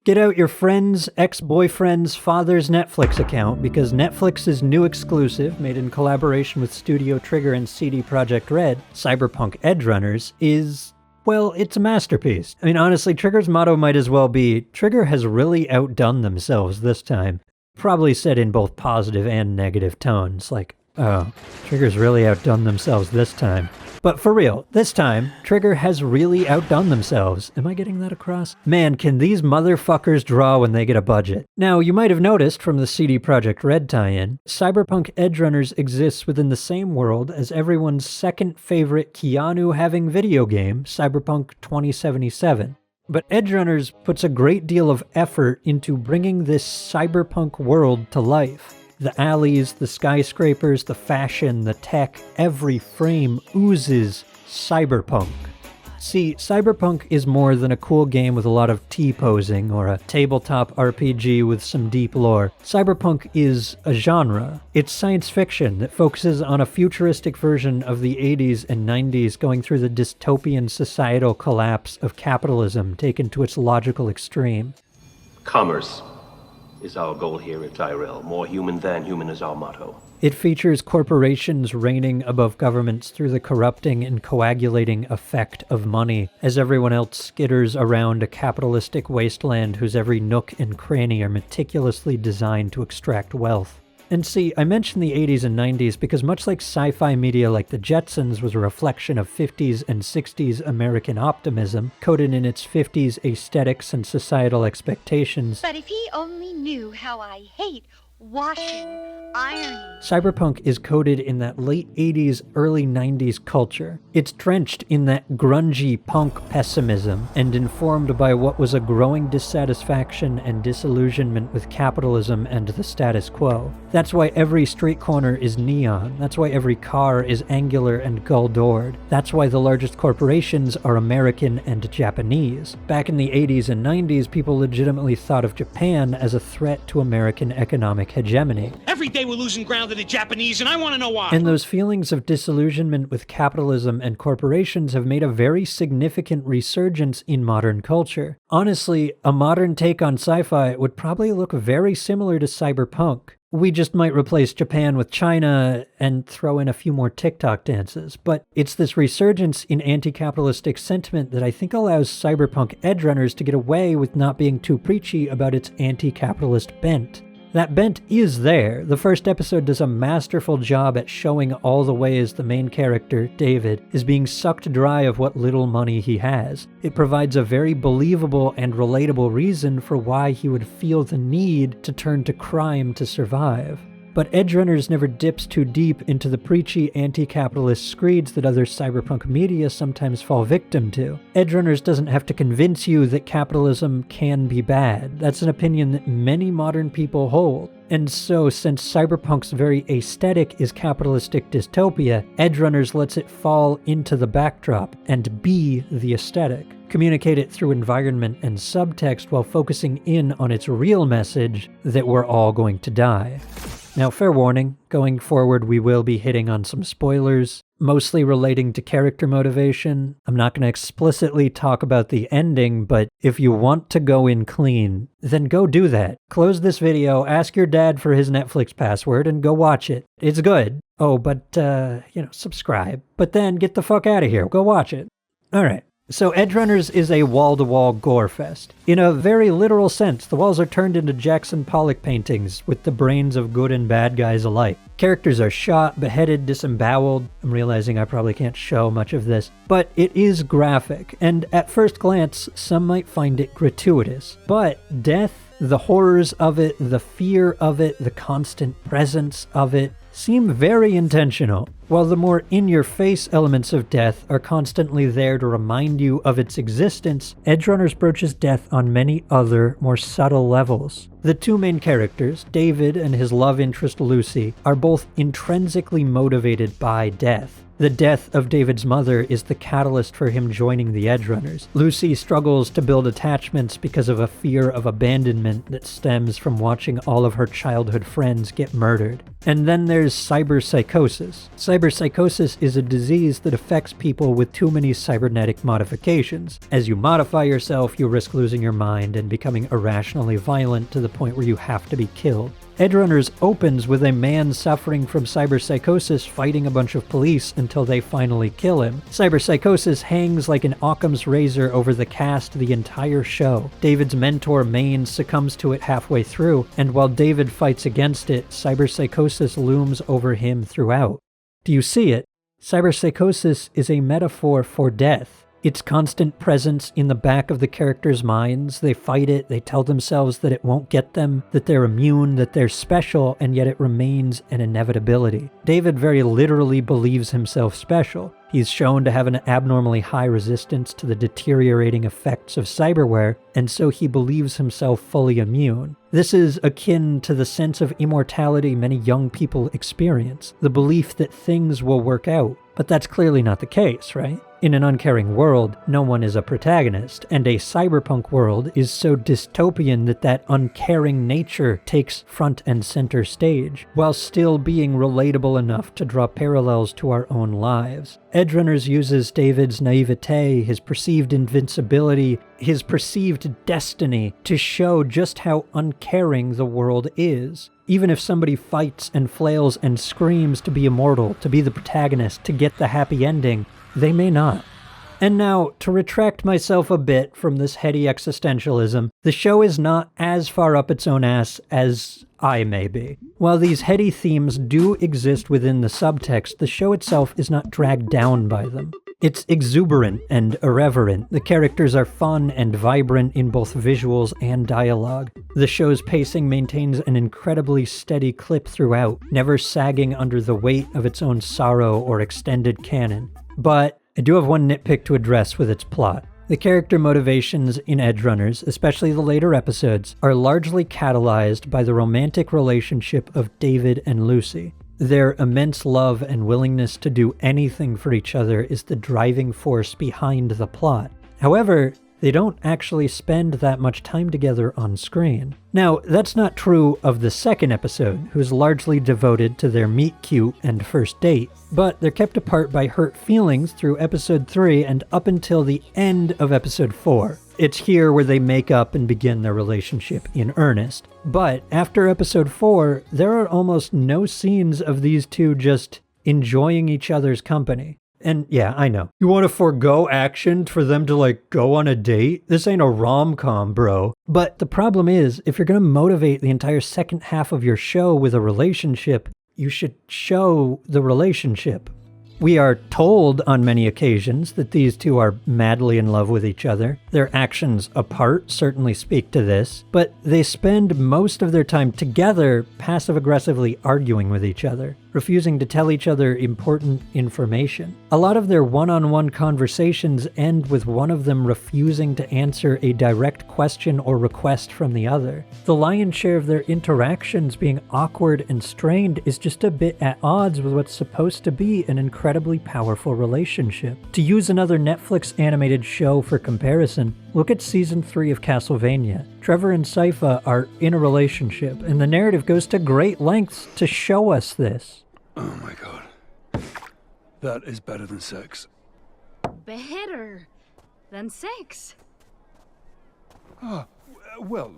Get out your friend's ex-boyfriend's father's Netflix account because Netflix's new exclusive, made in collaboration with Studio Trigger and CD Projekt Red, Cyberpunk Edgerunners, is, well, it's a masterpiece. I mean, honestly, Trigger's motto might as well be, Trigger has really outdone themselves this time. Probably said in both positive and negative tones, like, oh, Trigger's really outdone themselves this time. But for real, this time, Trigger has really outdone themselves. Am I getting that across? Man, can these motherfuckers draw when they get a budget. Now, you might have noticed from the CD Projekt Red tie-in, Cyberpunk Edgerunners exists within the same world as everyone's second favorite Keanu-having video game, Cyberpunk 2077. But Edgerunners puts a great deal of effort into bringing this cyberpunk world to life. The alleys, the skyscrapers, the fashion, the tech, every frame oozes cyberpunk. See, Cyberpunk is more than a cool game with a lot of T-posing or a tabletop RPG with some deep lore. Cyberpunk is a genre. It's science fiction that focuses on a futuristic version of the 80s and 90s going through the dystopian societal collapse of capitalism taken to its logical extreme. Commerce is our goal here at Tyrell. More human than human is our motto. It features corporations reigning above governments through the corrupting and coagulating effect of money, as everyone else skitters around a capitalistic wasteland whose every nook and cranny are meticulously designed to extract wealth. And see, I mentioned the 80s and 90s because much like sci-fi media like The Jetsons was a reflection of 50s and 60s American optimism, coded in its 50s aesthetics and societal expectations. But if he only knew how I hate washing, ironing. Cyberpunk is coded in that late 80s, early 90s culture. It's drenched in that grungy punk pessimism and informed by what was a growing dissatisfaction and disillusionment with capitalism and the status quo. That's why every street corner is neon. That's why every car is angular and gull-doored. That's why the largest corporations are American and Japanese. Back in the 80s and 90s, people legitimately thought of Japan as a threat to American economic hegemony. Every day we're losing ground to the Japanese, and I want to know why. And those feelings of disillusionment with capitalism and corporations have made a very significant resurgence in modern culture. Honestly, a modern take on sci-fi would probably look very similar to Cyberpunk. We just might replace Japan with China and throw in a few more TikTok dances. But it's this resurgence in anti-capitalistic sentiment that I think allows Cyberpunk Edgerunners to get away with not being too preachy about its anti-capitalist bent. That bent is there. The first episode does a masterful job at showing all the ways the main character, David, is being sucked dry of what little money he has. It provides a very believable and relatable reason for why he would feel the need to turn to crime to survive. But Edgerunners never dips too deep into the preachy anti-capitalist screeds that other cyberpunk media sometimes fall victim to. Edgerunners doesn't have to convince you that capitalism can be bad. That's an opinion that many modern people hold. And so, since Cyberpunk's very aesthetic is capitalistic dystopia, Edgerunners lets it fall into the backdrop and be the aesthetic. Communicate it through environment and subtext while focusing in on its real message that we're all going to die. Now, fair warning, going forward we will be hitting on some spoilers, mostly relating to character motivation. I'm not going to explicitly talk about the ending, but if you want to go in clean, then go do that. Close this video, ask your dad for his Netflix password, and go watch it. It's good. Oh, but, subscribe. But then get the fuck out of here. Go watch it. Alright. So Edgerunners is a wall-to-wall gore fest. In a very literal sense, the walls are turned into Jackson Pollock paintings with the brains of good and bad guys alike. Characters are shot, beheaded, disemboweled. I'm realizing I probably can't show much of this, but it is graphic, and at first glance, some might find it gratuitous. But death, the horrors of it, the fear of it, the constant presence of it, seem very intentional. While the more in-your-face elements of death are constantly there to remind you of its existence, Edgerunners broaches death on many other, more subtle levels. The two main characters, David and his love interest Lucy, are both intrinsically motivated by death. The death of David's mother is the catalyst for him joining the Edgerunners. Lucy struggles to build attachments because of a fear of abandonment that stems from watching all of her childhood friends get murdered. And then there's cyberpsychosis. Cyberpsychosis is a disease that affects people with too many cybernetic modifications. As you modify yourself, you risk losing your mind and becoming irrationally violent to the point where you have to be killed. Edgerunners opens with a man suffering from cyberpsychosis fighting a bunch of police until they finally kill him. Cyberpsychosis hangs like an Occam's razor over the cast the entire show. David's mentor, Maine, succumbs to it halfway through, and while David fights against it, cyberpsychosis looms over him throughout. Do you see it? Cyberpsychosis is a metaphor for death. Its constant presence in the back of the characters' minds, they fight it, they tell themselves that it won't get them, that they're immune, that they're special, and yet it remains an inevitability. David very literally believes himself special. He's shown to have an abnormally high resistance to the deteriorating effects of cyberware, and so he believes himself fully immune. This is akin to the sense of immortality many young people experience, the belief that things will work out. But that's clearly not the case, right? In an uncaring world, no one is a protagonist, and a cyberpunk world is so dystopian that uncaring nature takes front and center stage, while still being relatable enough to draw parallels to our own lives. Edgerunners uses David's naivete, his perceived invincibility, his perceived destiny to show just how uncaring the world is. Even if somebody fights and flails and screams to be immortal, to be the protagonist, to get the happy ending, they may not. And now, to retract myself a bit from this heady existentialism, the show is not as far up its own ass as I may be. While these heady themes do exist within the subtext, the show itself is not dragged down by them. It's exuberant and irreverent. The characters are fun and vibrant in both visuals and dialogue. The show's pacing maintains an incredibly steady clip throughout, never sagging under the weight of its own sorrow or extended canon. But I do have one nitpick to address with its plot. The character motivations in Edgerunners, especially the later episodes, are largely catalyzed by the romantic relationship of David and Lucy. Their immense love and willingness to do anything for each other is the driving force behind the plot. However, they don't actually spend that much time together on screen. Now, that's not true of the second episode, who's largely devoted to their meet cute and first date, but they're kept apart by hurt feelings through episode 3 and up until the end of episode 4. It's here where they make up and begin their relationship in earnest. But after episode 4, there are almost no scenes of these two just enjoying each other's company. And yeah, I know. You want to forego action for them to go on a date? This ain't a rom-com, bro. But the problem is, if you're going to motivate the entire second half of your show with a relationship, you should show the relationship. We are told on many occasions that these two are madly in love with each other. Their actions apart certainly speak to this, but they spend most of their time together passive-aggressively arguing with each other, refusing to tell each other important information. A lot of their one-on-one conversations end with one of them refusing to answer a direct question or request from the other. The lion's share of their interactions being awkward and strained is just a bit at odds with what's supposed to be an incredibly powerful relationship. To use another Netflix animated show for comparison, look at season 3 of Castlevania. Trevor and Sypha are in a relationship, and the narrative goes to great lengths to show us this. Oh my god. That is better than sex. Better than sex? Well,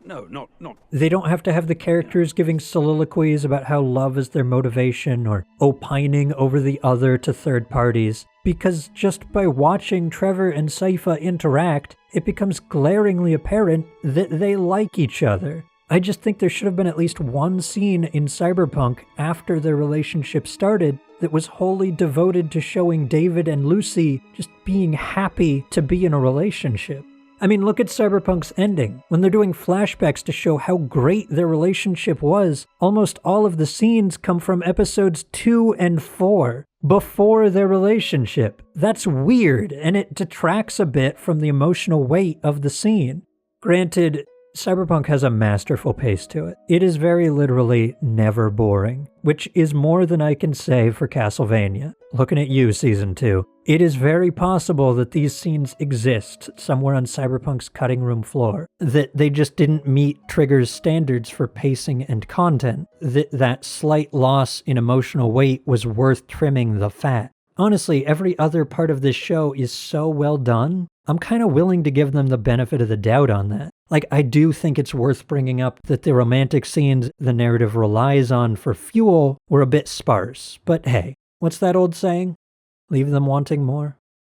no, not... They don't have to have the characters giving soliloquies about how love is their motivation or opining over the other to third parties, because just by watching Trevor and Sypha interact, it becomes glaringly apparent that they like each other. I just think there should have been at least one scene in Cyberpunk after their relationship started that was wholly devoted to showing David and Lucy just being happy to be in a relationship. I mean, look at Cyberpunk's ending. When they're doing flashbacks to show how great their relationship was, almost all of the scenes come from episodes 2 and 4, before their relationship. That's weird, and it detracts a bit from the emotional weight of the scene. Granted, Cyberpunk has a masterful pace to it. It is very literally never boring, which is more than I can say for Castlevania. Looking at you, Season 2. It is very possible that these scenes exist somewhere on Cyberpunk's cutting room floor, that they just didn't meet Trigger's standards for pacing and content, that slight loss in emotional weight was worth trimming the fat. Honestly, every other part of this show is so well done, I'm kind of willing to give them the benefit of the doubt on that. Like, I do think it's worth bringing up that the romantic scenes the narrative relies on for fuel were a bit sparse, but hey, what's that old saying? Leave them wanting more?